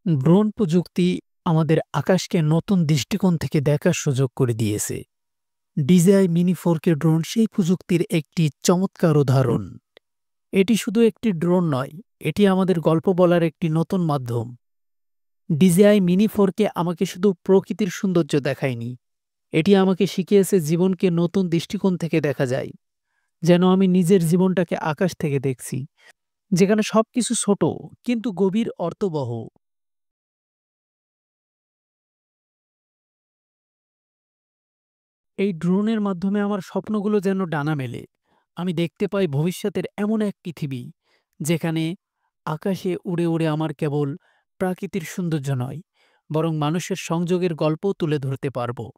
Drone প্রযুক্তি আমাদের আকাশকে নতুন দৃষ্টিকোণ থেকে দেখার সুযোগ করে দিয়েছে। DJI মিনি 4K ড্রোন সেই প্রযুক্তির একটি চমৎকার উদাহরণ। এটি শুধু একটি ড্রোন নয়, এটি আমাদের গল্প বলার একটি নতুন মাধ্যম। DJI মিনি 4K আমাকে শুধু প্রকৃতির সৌন্দর্য দেখায়নি, এটি আমাকে শিখিয়েছে জীবনকে নতুন দৃষ্টিকোণ থেকে দেখা যায়। যেন আমি নিজের জীবনটাকে আকাশ থেকে দেখছি, যেখানে সবকিছু ছোট কিন্তু গভীর অর্থবহ। এই ড্রোনের মাধ্যমে আমার স্বপ্নগুলো যেন ডানা মেলে। আমি দেখতে পাই ভবিষ্যতের এমন এক পৃথিবী যেখানে আকাশে উড়ে উড়ে আমার কেবল প্রাকৃতিক সৌন্দর্য নয়, বরং মানুষের সংযোগের গল্পও তুলে ধরতে পারবো।